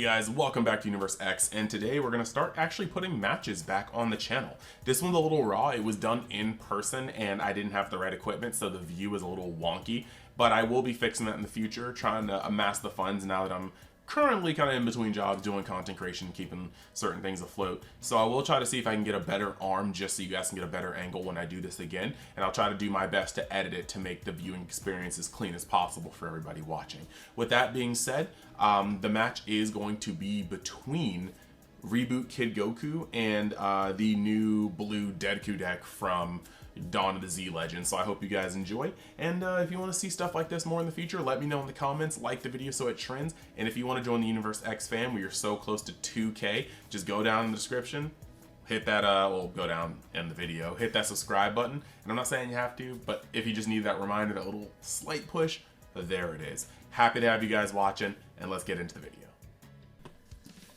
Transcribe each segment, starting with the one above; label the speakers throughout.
Speaker 1: Hey guys, welcome back to Universe X, and today we're going to start actually putting matches back on the channel. This one's a little raw. It was done in person and I didn't have the right equipment, so the view is a little wonky, but I will be fixing that in the future, trying to amass the funds now that I'm currently kind of in between jobs doing content creation, keeping certain things afloat. So I will try to see if I can get a better arm just so you guys can get a better angle when I do this again, and I'll try to do my best to edit it to make the viewing experience as clean as possible for everybody watching. With that being said, the match is going to be between Reboot KidKu and the new blue DeadKu deck from Dawn of the Z Legend. So I hope you guys enjoy, and if you want to see stuff like this more in the future, let me know in the comments, like the video so it trends, and if you want to join the Universe X fam, we are so close to 2K, just go down in the description, hit that, well, go down in the video, hit that subscribe button, and I'm not saying you have to, but if you just need that reminder, that little slight push, there it is. Happy to have you guys watching, and let's get into the video.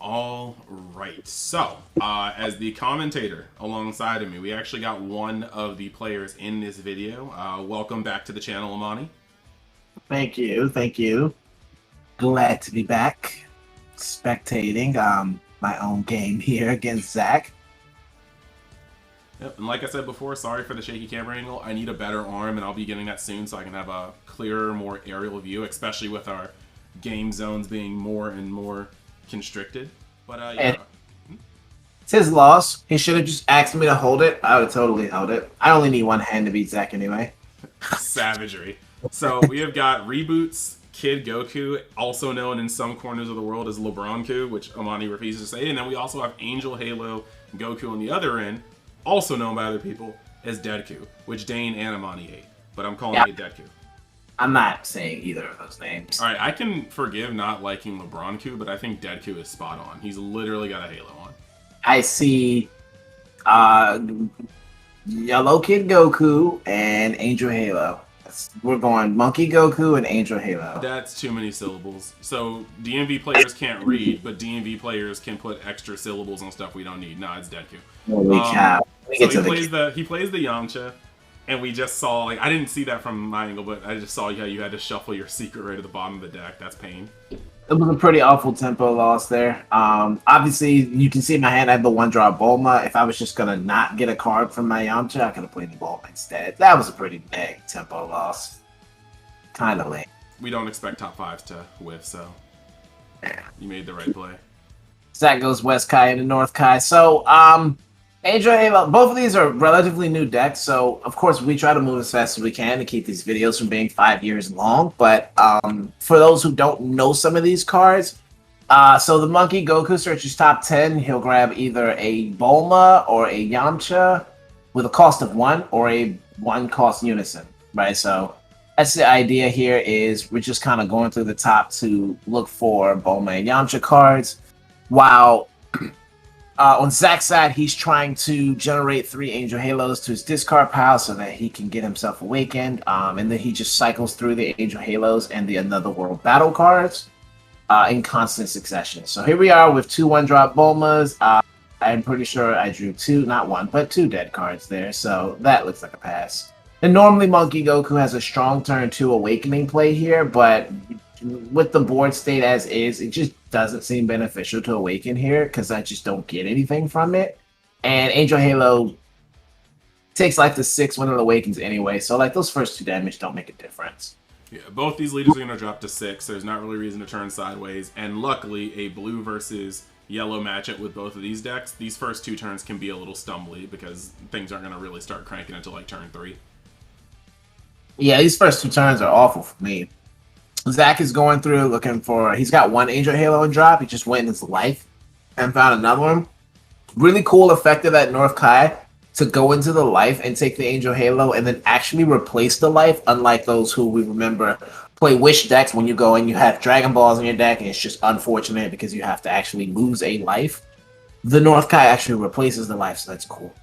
Speaker 1: All right, so as the commentator alongside of me, we actually got one of the players in this video. Welcome back to the channel, Amani.
Speaker 2: Thank you, thank you. Glad to be back, spectating my own game here against Zach.
Speaker 1: Yep, and like I said before, sorry for the shaky camera angle. I need a better arm, and I'll be getting that soon so I can have a clearer, more aerial view, especially with our game zones being more and more constricted. But yeah.
Speaker 2: It's his loss. He should have just asked me to hold it. I would have totally held it. I only need one hand to beat Zach anyway.
Speaker 1: Savagery. So we have got Reboot's KidKu, also known in some corners of the world as LeBronKu, which Amani refuses to say. And then we also have Angel Halo Goku on the other end, also known by other people as DeadKu, which Dane and Amani hate. But I'm calling it DeadKu.
Speaker 2: I'm not saying either of those names.
Speaker 1: Alright, I can forgive not liking LeBronKu, but I think DeadKu is spot on. He's literally got a halo on.
Speaker 2: I see Yellow Kid Goku and Angel Halo. We're going Monkey Goku and Angel Halo.
Speaker 1: That's too many syllables. So DMV players can't read, but DMV players can put extra syllables on stuff we don't need. Nah, it's DeadKu.
Speaker 2: Holy cow.
Speaker 1: So he plays the Yamcha. And we just saw, like, I didn't see that from my angle, but I just saw how you had to shuffle your secret right at the bottom of the deck. That's pain.
Speaker 2: It was a pretty awful tempo loss there. Obviously, you can see in my hand I have the one-drop Bulma. If I was just going to not get a card from my Yamcha, I could have played the Bulma instead. That was a pretty big tempo loss. Kind of lame.
Speaker 1: We don't expect top fives to whiff, so you made the right play.
Speaker 2: Zach goes West Kai into North Kai. So, Angel Halo, both of these are relatively new decks, so of course we try to move as fast as we can to keep these videos from being 5 years long. But for those who don't know some of these cards, so the Monkey Goku searches top 10. He'll grab either a Bulma or a Yamcha with a cost of 1 or a 1 cost unison, right? So that's the idea here, is we're just kind of going through the top to look for Bulma and Yamcha cards, while on Zach's side, he's trying to generate 3 Angel Halos to his discard pile so that he can get himself awakened. And then he just cycles through the Angel Halos and the Another World battle cards in constant succession. So here we are with 2 one-drop Bulmas. I'm pretty sure I drew 2, not 1, but 2 dead cards there. So that looks like a pass. And normally Monkey Goku has a strong turn 2 awakening play here, but with the board state as is, it just doesn't seem beneficial to awaken here because I just don't get anything from it. And Angel Halo takes life to 6 when it awakens anyway, so like those first 2 damage don't make a difference.
Speaker 1: Yeah, both these leaders are going to drop to 6. There's not really reason to turn sideways, and luckily a blue versus yellow matchup with both of these decks, these first 2 turns can be a little stumbly because things aren't going to really start cranking until like turn 3.
Speaker 2: Yeah, these first 2 turns are awful for me. Zach is going through looking for, he's got 1 Angel Halo and drop. He just went in his life and found another one. Really cool effect of that North Kai to go into the life and take the Angel Halo and then actually replace the life, unlike those who we remember play Wish decks when you go and you have Dragon Balls in your deck and it's just unfortunate because you have to actually lose a life. The North Kai actually replaces the life, so that's cool.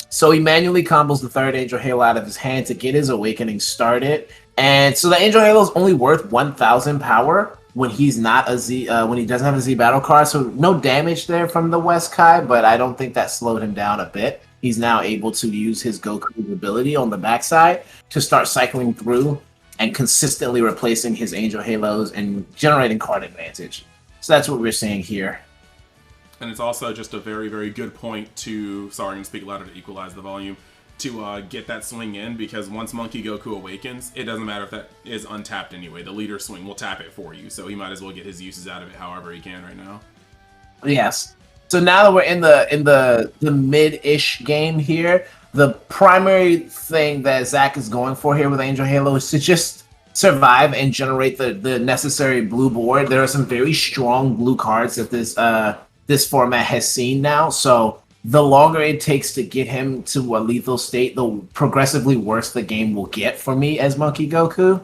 Speaker 2: So he manually combos the 3rd Angel Halo out of his hand to get his awakening started. And so the Angel Halo is only worth 1,000 power when he's not a Z, when he doesn't have a Z battle card. So no damage there from the West Kai, but I don't think that slowed him down a bit. He's now able to use his Goku's ability on the backside to start cycling through and consistently replacing his Angel Halos and generating card advantage. So that's what we're seeing here.
Speaker 1: And it's also just a very, very good point to, sorry, I'm going to speak louder to equalize the volume, to get that swing in, because once Monkey Goku awakens, it doesn't matter if that is untapped anyway. The leader swing will tap it for you, so he might as well get his uses out of it however he can right now.
Speaker 2: Yes. So now that we're in the mid-ish game here, the primary thing that Zach is going for here with Angel Halo is to just survive and generate the necessary blue board. There are some very strong blue cards that this format has seen now, so the longer it takes to get him to a lethal state, the progressively worse the game will get for me as Monkey Goku.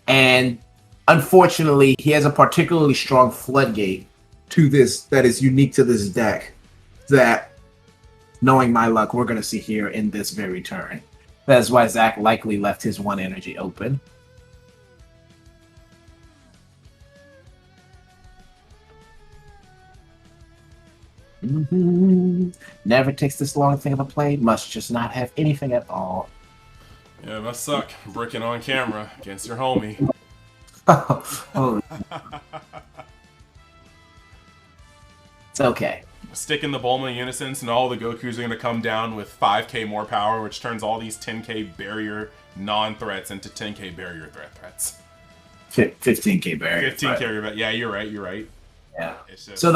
Speaker 2: And unfortunately, he has a particularly strong floodgate to this that is unique to this deck that, knowing my luck, we're going to see here in this very turn. That's why Zach likely left his one energy open. Never takes this long to think of a play, must just not have anything at all.
Speaker 1: Yeah, it must suck bricking on camera against your homie.
Speaker 2: Oh. It's okay.
Speaker 1: Stick in the Bulma Unisons, and all the Gokus are going to come down with 5k more power, which turns all these 10k barrier non-threats into 10k barrier threats.
Speaker 2: 15k barrier.
Speaker 1: 15k, yeah, you're right.
Speaker 2: Yeah.
Speaker 1: Just...
Speaker 2: So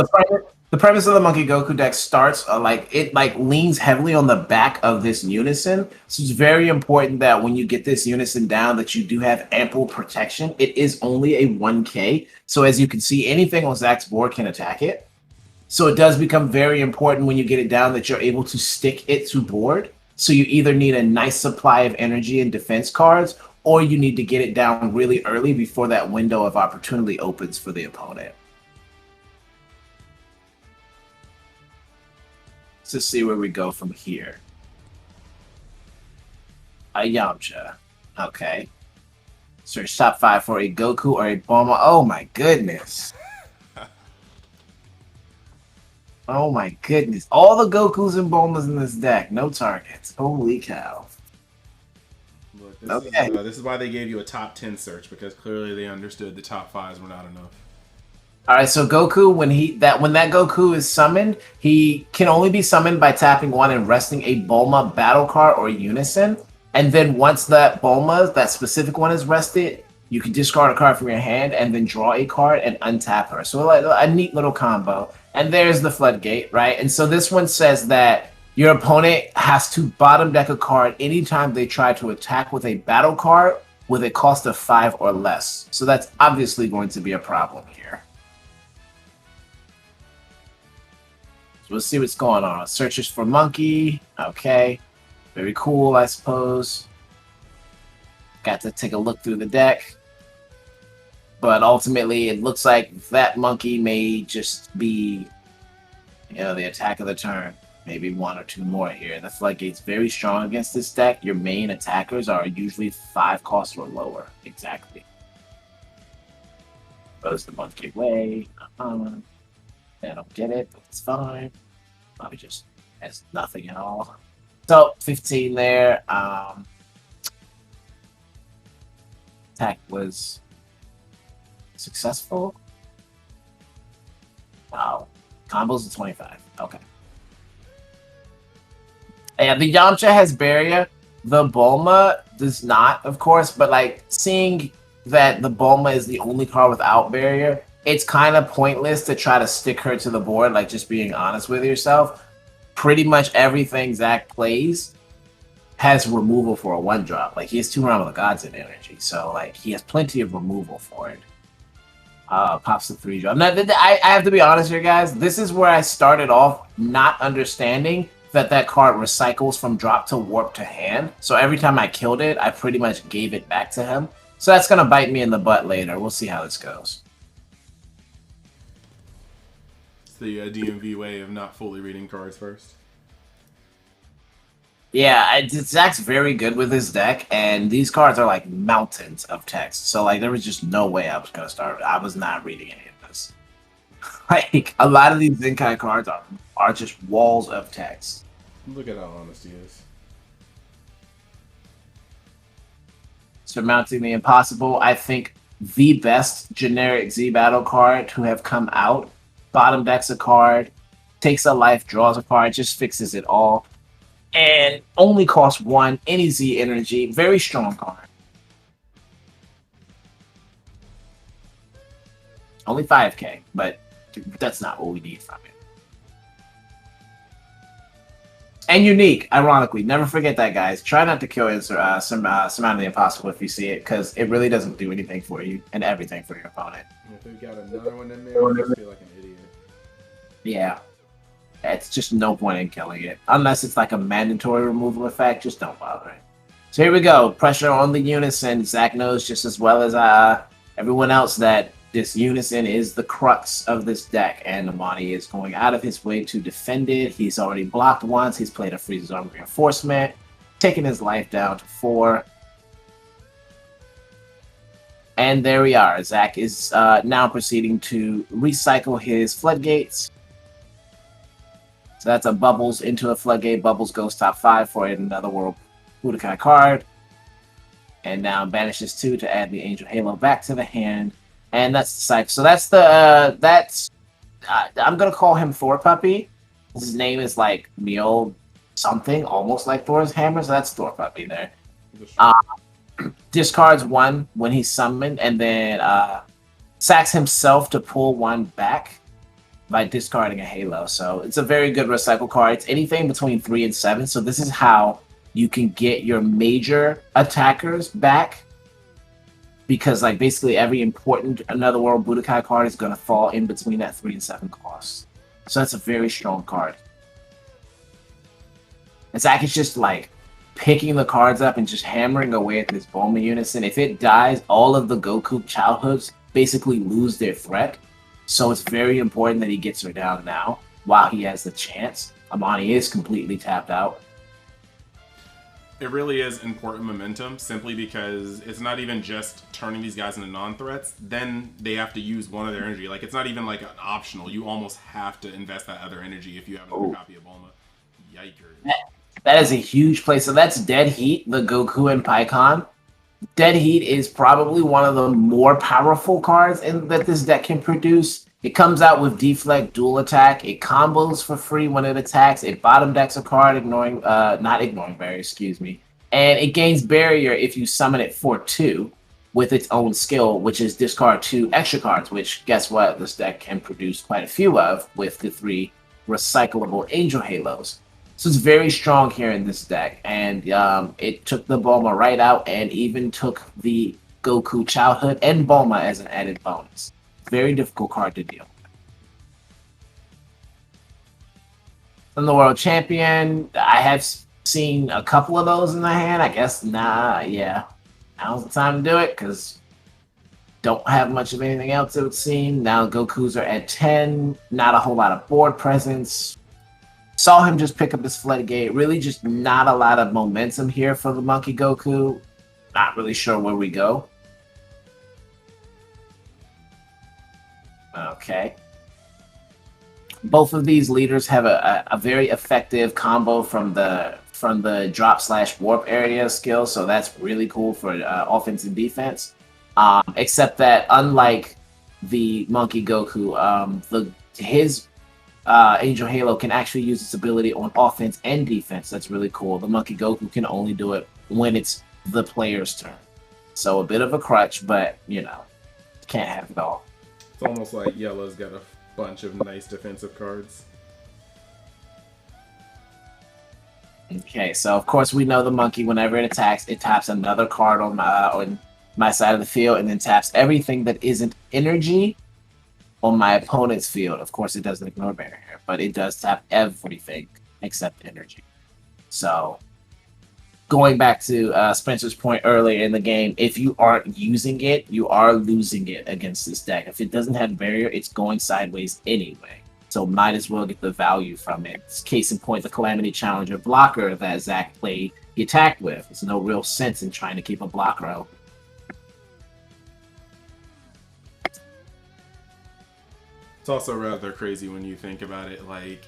Speaker 2: the premise of the Monkey Goku deck starts it leans heavily on the back of this Unison. So it's very important that when you get this Unison down that you do have ample protection. It is only a 1k. So as you can see, anything on Zach's board can attack it. So it does become very important when you get it down that you're able to stick it to board. So you either need a nice supply of energy and defense cards, or you need to get it down really early before that window of opportunity opens for the opponent. Let's see where we go from here. A Yamcha. Okay. Search top 5 for a Goku or a Bulma. Oh my goodness. Oh my goodness. All the Gokus and Bulmas in this deck. No targets. Holy cow.
Speaker 1: Look, this is why they gave you a top 10 search, because clearly they understood the top 5s were not enough.
Speaker 2: Alright, so Goku, when that Goku is summoned, he can only be summoned by tapping 1 and resting a Bulma battle card or Unison. And then once that Bulma, that specific one is rested, you can discard a card from your hand and then draw a card and untap her. So like a neat little combo. And there's the floodgate, right? And so this one says that your opponent has to bottom deck a card anytime they try to attack with a battle card with a cost of 5 or less. So that's obviously going to be a problem here. So we'll see what's going on. Searches for Monkey. Okay. Very cool, I suppose. Got to take a look through the deck. But ultimately, it looks like that Monkey may just be, the attack of the turn. Maybe 1 or 2 more here. The Floodgate's very strong against this deck. Your main attackers are usually 5 cost or lower. Exactly. Throws the Monkey away. I don't get it, but it's fine. Probably just has nothing at all. So, 15 there. Attack was successful. Wow. Combos of 25. Okay. Yeah, the Yamcha has barrier. The Bulma does not, of course, but seeing that the Bulma is the only card without barrier, it's kind of pointless to try to stick her to the board, just being honest with yourself. Pretty much everything Zach plays has removal for a 1-drop. He has 2 Realm of the Gods in energy, so he has plenty of removal for it. Pops the 3-drop. Now, I have to be honest here, guys. This is where I started off not understanding that card recycles from drop to warp to hand. So every time I killed it, I pretty much gave it back to him. So that's going to bite me in the butt later. We'll see how this goes.
Speaker 1: It's the DMV way of not fully reading cards first.
Speaker 2: Yeah, Zach's very good with his deck, and these cards are mountains of text. So there was just no way I was going to start. I was not reading any of this. A lot of these Zenkai cards are just walls of text.
Speaker 1: Look at how honest he is.
Speaker 2: Surmounting the impossible. I think the best generic Z battle card to have come out. Bottom decks a card, takes a life, draws a card, just fixes it all. And only costs 1, any Z energy. Very strong card. Only 5k, but that's not what we need from it. And unique, ironically. Never forget that, guys. Try not to kill Surmount of the Impossible if you see it, because it really doesn't do anything for you and everything for your opponent.
Speaker 3: If we got another one in there, I just feel like an idiot.
Speaker 2: Yeah. It's just no point in killing it. Unless it's like a mandatory removal effect, just don't bother it. So here we go. Pressure on the Unison. Zach knows just as well as everyone else that this Unison is the crux of this deck, and Amani is going out of his way to defend it. He's already blocked once. He's played a Freeze Arm Reinforcement, taking his life down to 4. And there we are. Zach is now proceeding to recycle his Floodgates. So that's a Bubbles into a Floodgate. Bubbles goes top 5 for another World Budokai card. And now banishes 2 to add the Angel Halo back to the hand. And that's the cycle. So that's the, I'm going to call him Thor Puppy. His name is like Mjol something, almost like Thor's hammer. So that's Thor Puppy there. Discards 1 when he's summoned, and then sacks himself to pull 1 back by discarding a Halo. So it's a very good recycle card. It's anything between 3 and 7. So this is how you can get your major attackers back. Because like basically every important Another World Budokai card is going to fall in between that 3 and 7 costs. So that's a very strong card. And Zach is just like picking the cards up and just hammering away at this Bulma Unison. If it dies, all of the Goku childhoods basically lose their threat. So it's very important that he gets her down now while he has the chance. Amani is completely tapped out.
Speaker 1: It really is important momentum, simply because it's not even just turning these guys into non-threats. Then they have to use one of their energy. Like, it's not even like an optional. You almost have to invest that other energy if you have another copy of Bulma. Yikers.
Speaker 2: That is a huge play. So that's Dead Heat, the Goku and Pikkon. Dead Heat is probably one of the more powerful cards that this deck can produce. It comes out with Deflect, Dual Attack. It combos for free when it attacks. It bottom decks a card, not ignoring barrier, excuse me. And it gains barrier if you summon it for 2 with its own skill, which is discard 2 extra cards, which, guess what? This deck can produce quite a few of with the 3 recyclable Angel Halos. So it's very strong here in this deck. And it took the Bulma right out and even took the Goku childhood and Bulma as an added bonus. Very difficult card to deal with. From the World Champion, I have seen a couple of those in the hand. I guess, yeah. Now's the time to do it, because don't have much of anything else, it would seem. Now Gokus are at 10. Not a whole lot of board presence. Saw him just pick up his Floodgate. Really just not a lot of momentum here for the Monkey Goku. Not really sure where we go. Okay. Both of these leaders have a very effective combo from the drop/warp area skill, so that's really cool for offense and defense. Except that unlike the Monkey Goku, his Angel Halo can actually use its ability on offense and defense. That's really cool. The Monkey Goku can only do it when it's the player's turn. So a bit of a crutch, but you know, can't have it all.
Speaker 3: It's almost like Yellow's got a bunch of nice defensive cards.
Speaker 2: Okay, so of course we know the monkey, whenever it attacks, it taps another card on my side of the field and then taps everything that isn't energy on my opponent's field. Of course, it doesn't ignore barrier, but it does tap everything except energy. So going back to Spencer's point earlier in the game, if you aren't using it, you are losing it against this deck. If it doesn't have barrier, it's going sideways anyway. So might as well get the value from it. Case in point, the Calamity Challenger blocker that Zach played, he attacked with. There's no real sense in trying to keep a blocker out.
Speaker 1: It's also rather crazy when you think about it. Like,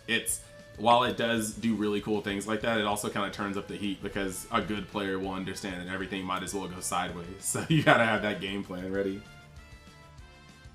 Speaker 1: it's while it does do really cool things like that, it also kind of turns up the heat because a good player will understand that everything might as well go sideways. So you gotta have that game plan ready.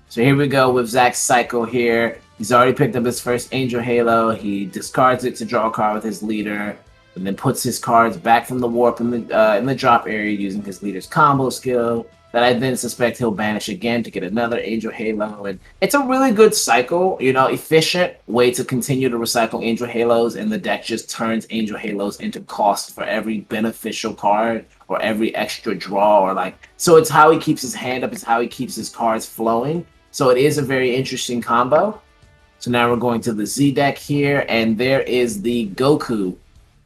Speaker 2: So here we go with Zach's cycle here. He's already picked up his first Angel Halo. He discards it to draw a card with his leader, and then puts his cards back from the warp in the drop area using his leader's combo skill. That I then suspect he'll banish again to get another Angel Halo. And it's a really good cycle, you know, efficient way to continue to recycle Angel Halos, and the deck just turns Angel Halos into cost for every beneficial card or every extra draw, or like, so it's how he keeps his hand up, it's how he keeps his cards flowing. So it is a very interesting combo. So now we're going to the Z deck here, and there is the Goku.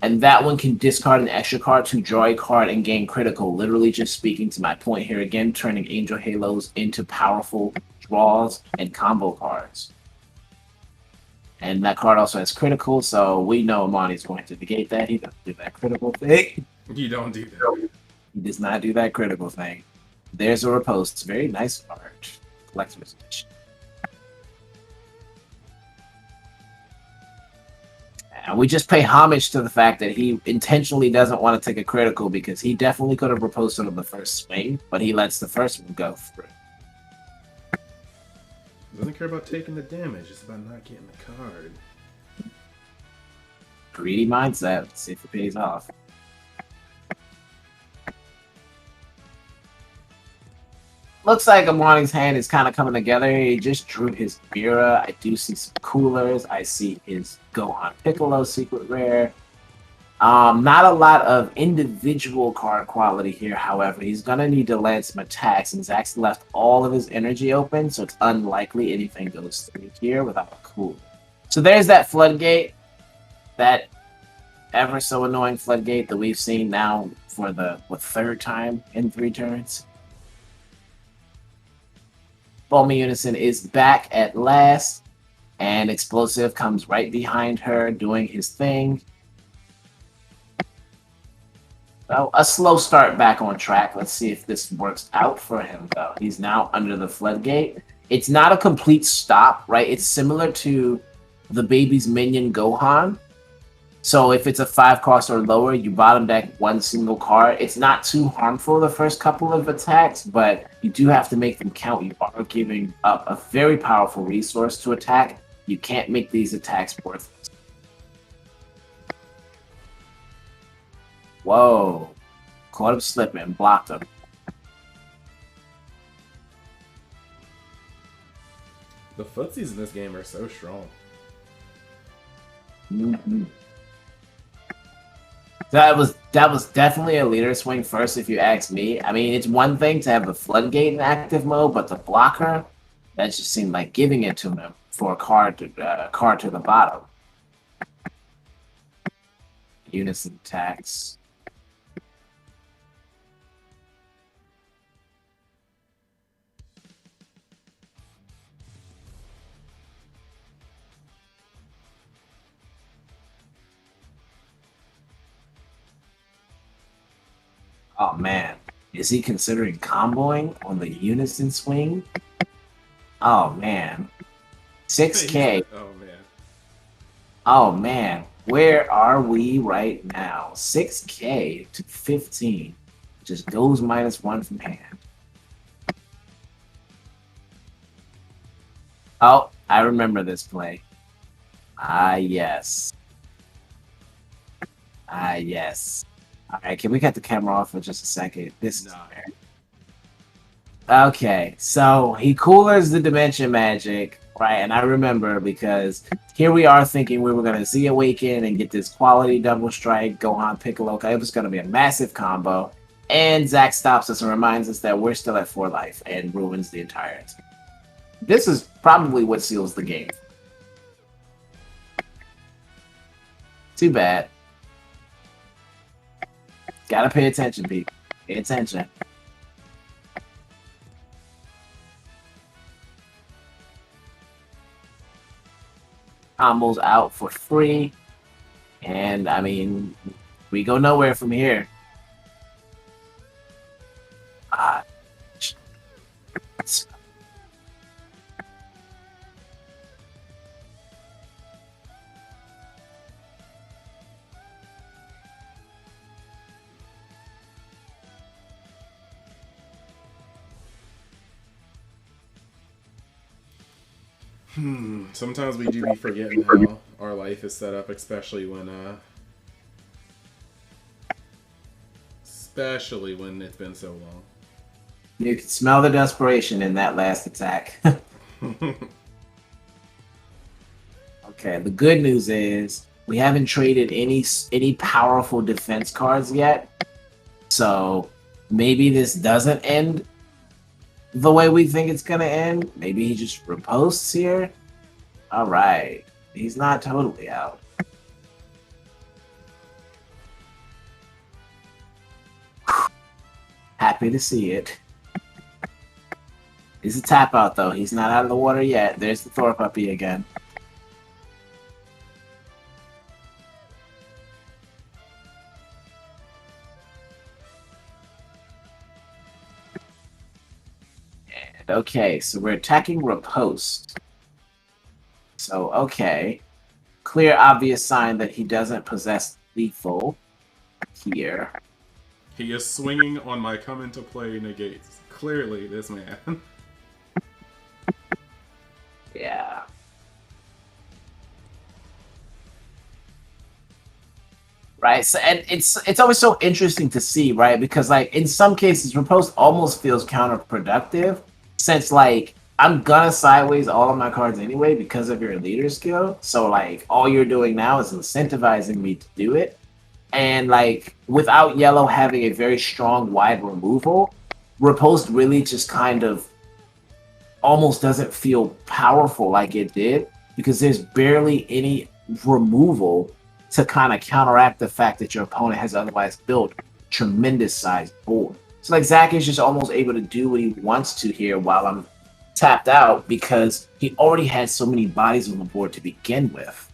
Speaker 2: And that one can discard an extra card to draw a card and gain critical. Literally just speaking to my point here again, turning Angel Halos into powerful draws and combo cards. And that card also has critical, so we know Amani's going to negate that. He doesn't do that critical thing.
Speaker 1: You don't do that.
Speaker 2: He does not do that critical thing. There's a Riposte. It's a very nice card. Collector's edition. And we just pay homage to the fact that he intentionally doesn't want to take a critical, because he definitely could have riposted on the first swing, but he lets the first one go through.
Speaker 3: Doesn't care about taking the damage, it's about not getting the card.
Speaker 2: Greedy mindset. Let's see if it pays off. Looks like Amani's hand is kind of coming together. He just drew his Mira. I do see some coolers. I see his Gohan Piccolo secret rare. Not a lot of individual card quality here, however. He's going to need to land some attacks, and Zach's left all of his energy open, so it's unlikely anything goes through here without a cooler. So there's that Floodgate. That ever so annoying Floodgate that we've seen now for the third time in 3 turns. Bulma Unison is back at last, and Explosive comes right behind her doing his thing. So a slow start back on track. Let's see if this works out for him, though. He's now under the Floodgate. It's not a complete stop, right? It's similar to the baby's minion Gohan. So if it's a 5 cost or lower, you bottom deck 1 single card. It's not too harmful the first couple of attacks, but you do have to make them count. You are giving up a very powerful resource to attack. You can't make these attacks worthless. Whoa. Caught him slipping, blocked him.
Speaker 3: The footsies in this game are so strong.
Speaker 2: Mm-hmm. That was definitely a leader swing first, if you ask me. I mean, it's one thing to have the Floodgate in active mode, but the blocker, that just seemed like giving it to him for a card to the bottom. Unison attacks. Oh man, is he considering comboing on the Unison swing? Oh man, 6K.
Speaker 3: Oh man.
Speaker 2: Oh man, where are we right now? 6K to 15. Just goes -1 from hand. Oh, I remember this play. Ah yes. Ah yes. Alright, can we cut the camera off for just a second? This is fair. Okay, so he coolers the Dimension Magic, right? And I remember because here we are thinking we were going to Z Awaken and get this quality double strike, Gohan Piccolo. It was going to be a massive combo. And Zach stops us and reminds us that we're still at 4 life and ruins the entire team. This is probably what seals the game. Too bad. Gotta pay attention, people. Pay attention. Combos out for free. And, I mean, we go nowhere from here.
Speaker 3: Sometimes we do be forgetting how our life is set up, especially when it's been so long.
Speaker 2: You can smell the desperation in that last attack. Okay, the good news is we haven't traded any powerful defense cards yet. So maybe this doesn't end the way we think it's gonna end. Maybe he just riposts here. All right, he's not totally out. Happy to see it. He's a tap out though. He's not out of the water yet. There's the Thor puppy again. And okay, so we're attacking riposte. So okay, clear obvious sign that he doesn't possess lethal here.
Speaker 3: He is swinging on my come into play negates. Clearly, this man.
Speaker 2: Yeah. Right. So, and it's always so interesting to see, right? Because like in some cases, riposte almost feels counterproductive, since like I'm gonna sideways all of my cards anyway because of your leader skill. So like all you're doing now is incentivizing me to do it. And like without yellow having a very strong wide removal, riposte really just kind of almost doesn't feel powerful like it did, because there's barely any removal to kind of counteract the fact that your opponent has otherwise built tremendous sized board. So like Zach is just almost able to do what he wants to here while I'm tapped out, because he already had so many bodies on the board to begin with.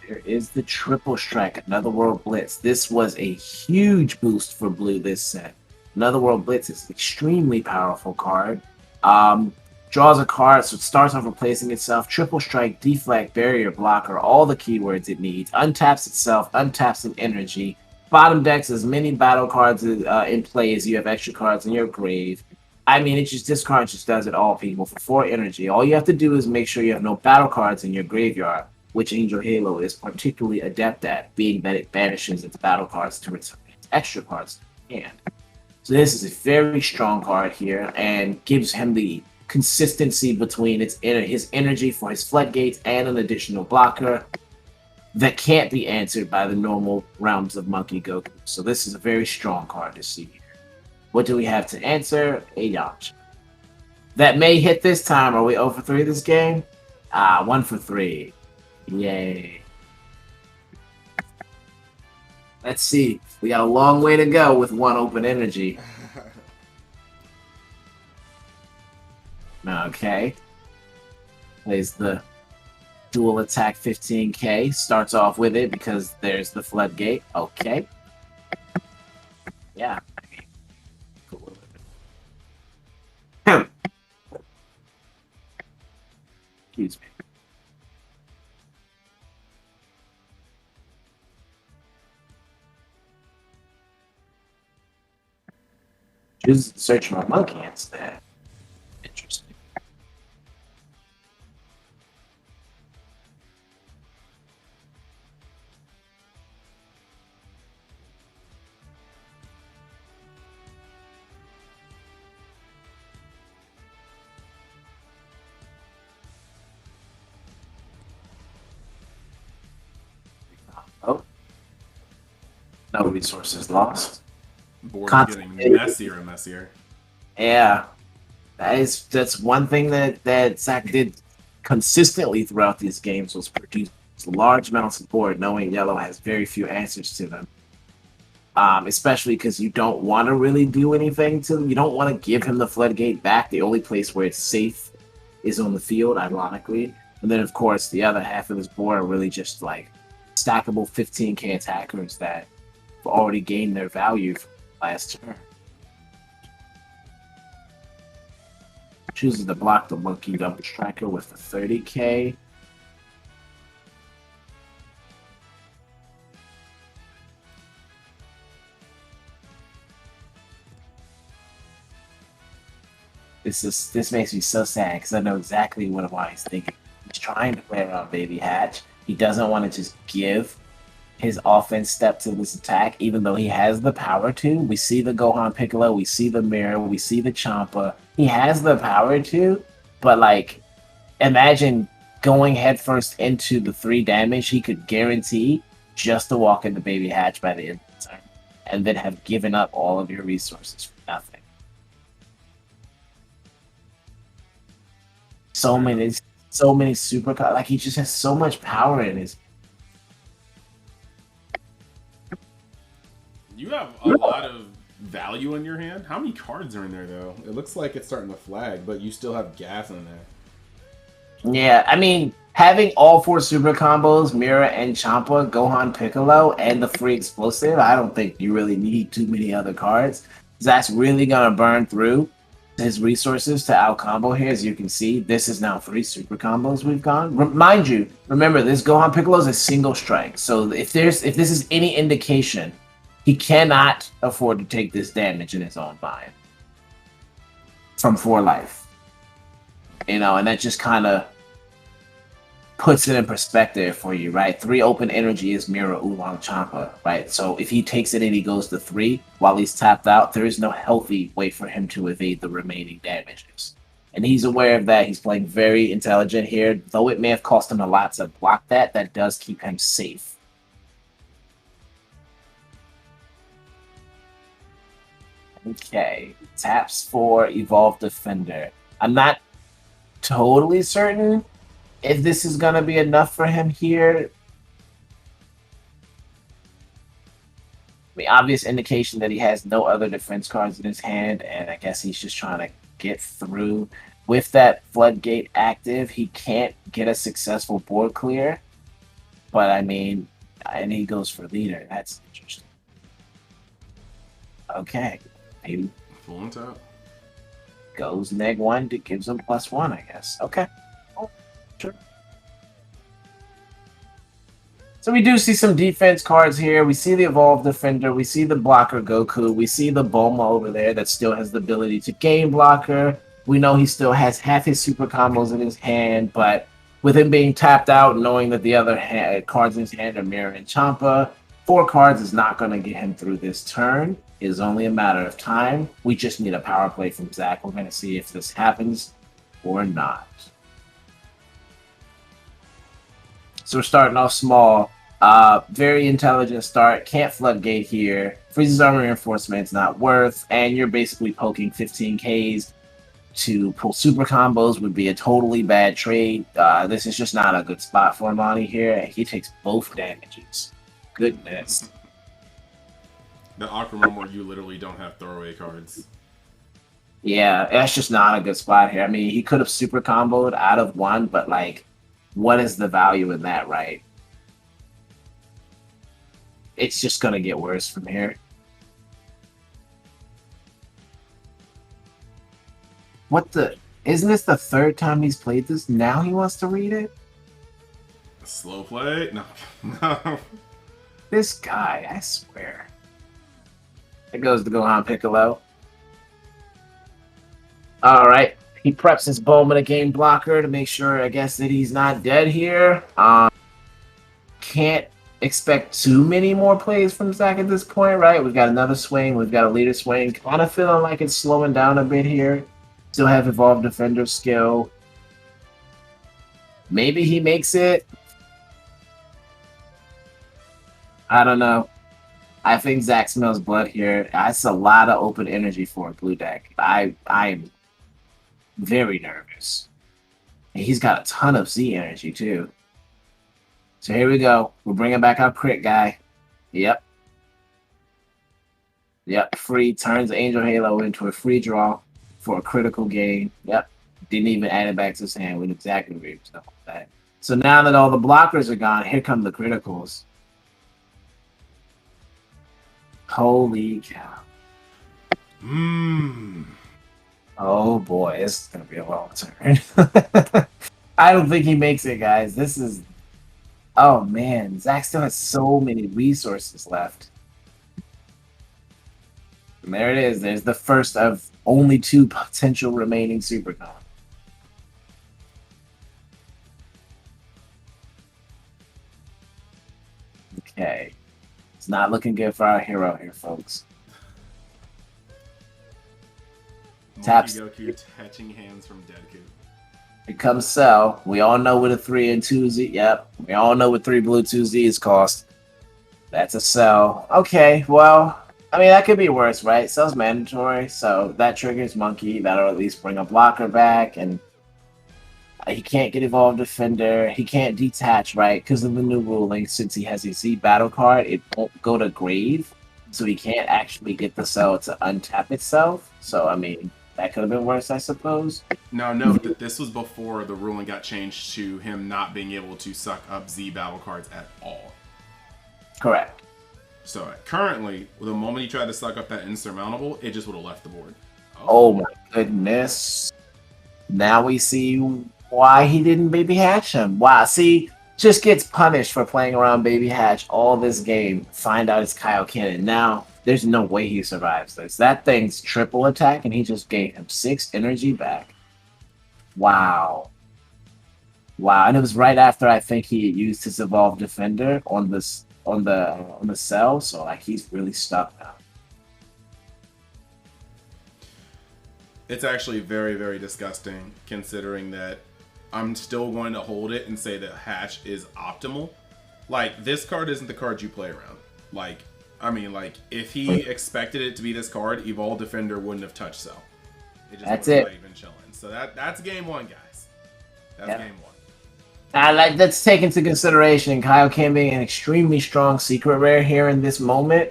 Speaker 2: There is the triple strike, Another World Blitz. This was a huge boost for blue this set. Another World Blitz is an extremely powerful card. Draws a card, so it starts off replacing itself. Triple strike, deflect, barrier, blocker, all the keywords it needs. Untaps itself, untaps an energy. Bottom decks as many battle cards in play as you have extra cards in your grave. I mean, this card just does it all, people. For 4 energy, all you have to do is make sure you have no battle cards in your graveyard, which Angel Halo is particularly adept at, being that it banishes its battle cards to return its extra cards to hand. So this is a very strong card here, and gives him the consistency between his energy for his floodgates and an additional blocker that can't be answered by the normal realms of Monkey Goku. So this is a very strong card to see here. What do we have to answer? A Yamcha. That may hit this time. Are we 0 for 3 this game? 1 for 3. Yay. Let's see. We got a long way to go with 1 open energy. Okay. Plays the dual attack 15k. Starts off with it because there's the floodgate. Okay. Yeah. Excuse me. Just search my monkey instead. Interesting. Oh. No resources lost.
Speaker 3: Board's getting messier and messier.
Speaker 2: Yeah. That's one thing that Zach did consistently throughout these games, was produce large amounts of board, knowing yellow has very few answers to them. Especially because you don't want to really do anything to them. You don't want to give him the floodgate back. The only place where it's safe is on the field, ironically. And then, of course, the other half of this board are really just like stackable 15k attackers that have already gained their value from last turn. Chooses to block the Monkey Double Striker with the 30k. This makes me so sad because I know exactly why he's thinking. He's trying to play around Baby Hatch. He doesn't want to just give his offense step to this attack, even though he has the power to. We see the Gohan Piccolo, we see the Mirror, we see the Champa. He has the power to, but like, imagine going headfirst into the 3 damage he could guarantee just to walk into Baby Hatch by the end of the turn, and then have given up all of your resources for nothing. So many super cards. Like, he just has so much power in his.
Speaker 3: You have a lot of value in your hand. How many cards are in there, though? It looks like it's starting to flag, but you still have gas in there.
Speaker 2: Yeah, I mean, having all 4 super combos, Mirror and Champa, Gohan Piccolo, and the free explosive, I don't think you really need too many other cards. That's really going to burn through his resources to out combo here. As you can see, this is now 3 super combos we've gone. Mind you, remember, this Gohan Piccolo is a single strike. So if this is any indication, he cannot afford to take this damage in his own mind from 4 life. You know, and that just kind of puts it in perspective for you, right? 3 open energy is Mirror, Oolong, Champa, right? So if he takes it and he goes to 3 while he's tapped out, there is no healthy way for him to evade the remaining damages. And he's aware of that. He's playing very intelligent here. Though it may have cost him a lot to block that, that does keep him safe. Okay, taps for Evolved Defender. I'm not totally certain if this is going to be enough for him here. I mean, obvious indication that he has no other defense cards in his hand, and I guess he's just trying to get through. With that Floodgate active, he can't get a successful board clear, but I mean, and he goes for leader. That's interesting. Okay, maybe
Speaker 3: Full on top.
Speaker 2: goes -1 to gives him +1, I guess. Okay. Oh, sure. So we do see some defense cards here. We see the Evolved Defender. We see the Blocker Goku. We see the Bulma over there that still has the ability to game Blocker. We know he still has half his super combos in his hand, but with him being tapped out, knowing that the other cards in his hand are Mirror and Champa, 4 cards is not going to get him through this turn. It is only a matter of time. We just need a power play from Zach. We're going to see if this happens or not. So we're starting off small. Very intelligent start. Can't Floodgate here. Freeze's Armor Reinforcement's not worth. And you're basically poking 15Ks to pull super combos would be a totally bad trade. This is just not a good spot for Monty here. He takes both damages. Goodness.
Speaker 3: The awkward moment where you literally don't have throwaway cards.
Speaker 2: Yeah, that's just not a good spot here. I mean, he could have super comboed out of 1, but like, what is the value in that, right? It's just going to get worse from here. What the? Isn't this the 3rd time he's played this? Now he wants to read it?
Speaker 3: Slow play? No. No.
Speaker 2: This guy, I swear. It goes to Gohan Piccolo. Alright. He preps his Bulma to game blocker to make sure, I guess, that he's not dead here. Can't expect too many more plays from Zach at this point, right? We've got another swing. We've got a leader swing. Kind of feeling like it's slowing down a bit here. Still have Evolved Defender skill. Maybe he makes it. I don't know. I think Zach smells blood here. That's a lot of open energy for a blue deck. I'm very nervous. And he's got a ton of Z energy too. So here we go. We're bringing back our crit guy. Yep. Yep. Free turns Angel Halo into a free draw for a critical gain. Yep. Didn't even add it back to his hand. We knew exactly where he was going with that. So now that all the blockers are gone, here come the criticals. Holy cow. Oh boy, this is gonna be a long turn. I don't think he makes it, guys. This is. Oh man, Zach still has so many resources left. And there it is. There's the first of only 2 potential remaining Supercon. Okay. It's not looking good for our hero here, folks. Taps.
Speaker 1: Goku catching hands from DeadKu.
Speaker 2: Here comes Cell. We all know what a 3 and 2 Z. Yep. We all know what 3 blue 2 Z's cost. That's a Cell. Okay, well, I mean, that could be worse, right? Cell's mandatory, so that triggers Monkey. That'll at least bring a blocker back, and he can't get Evolved Defender. He can't detach, right? Because of the new ruling, since he has a Z battle card, it won't go to Grave, so he can't actually get the Cell to untap itself. So, I mean, that could have been worse, I suppose.
Speaker 1: Now, note that this was before the ruling got changed to him not being able to suck up Z battle cards at all.
Speaker 2: Correct.
Speaker 1: So, currently, the moment he tried to suck up that insurmountable, it just would have left the board.
Speaker 2: Oh my goodness. Now we see why he didn't baby hatch him. Wow, see, just gets punished for playing around baby hatch all this game. Find out it's Kyle Cannon. Now, there's no way he survives this. That thing's triple attack, and he just gave him 6 energy back. Wow. Wow, and it was right after I think he used his Evolved Defender on this on the Cell, so like he's really stuck now.
Speaker 1: It's actually very, very disgusting considering that I'm still going to hold it and say that Hatch is optimal. Like, this card isn't the card you play around. Like, I mean, like, if he expected it to be this card, Evolved Defender wouldn't have touched Cell. It just
Speaker 2: That's
Speaker 1: wouldn't
Speaker 2: it.
Speaker 1: have even chilling. So that's game 1, guys. That's
Speaker 2: Yep.
Speaker 1: game 1.
Speaker 2: Let's take into consideration Kyle Kim being an extremely strong secret rare here in this moment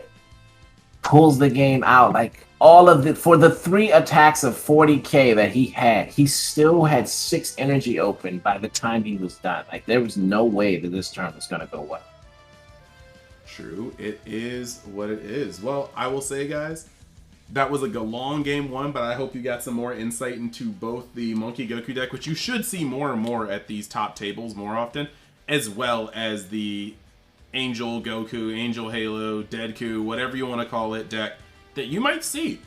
Speaker 2: pulls the game out. Like all of the for the 3 attacks of 40k that he had, he still had 6 energy open by the time he was done. Like there was no way that this turn was gonna go well.
Speaker 1: True, it is what it is. Well, I will say, guys, that was like a long game 1, but I hope you got some more insight into both the Monkey Goku deck, which you should see more and more at these top tables more often, as well as the Angel Goku, Angel Halo, DeadKu, whatever you want to call it, deck that you might see.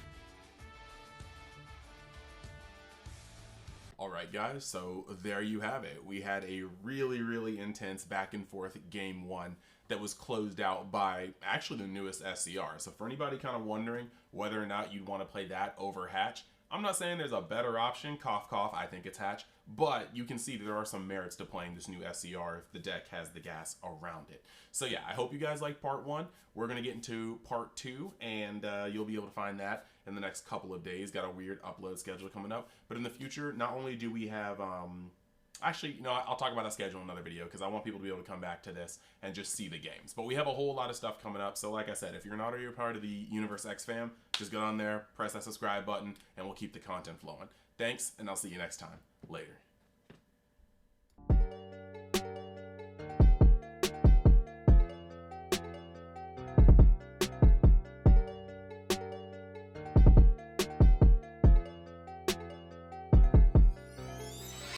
Speaker 1: Alright guys, so there you have it. We had a really, really intense back and forth game 1 that was closed out by actually the newest SCR. So for anybody kind of wondering whether or not you'd want to play that over Hatch, I'm not saying there's a better option, cough cough, I think it's Hatch, but you can see that there are some merits to playing this new SCR if the deck has the gas around it. So yeah, I hope you guys like part 1. We're going to get into part 2, and you'll be able to find that in the next couple of days. Got a weird upload schedule coming up, but in the future, not only do we have actually, you know, I'll talk about that schedule in another video because I want people to be able to come back to this and just see the games. But we have a whole lot of stuff coming up. So like I said, if you're not already a part of the Universe X fam, just go on there, press that subscribe button, and we'll keep the content flowing. Thanks, and I'll see you next time. Later.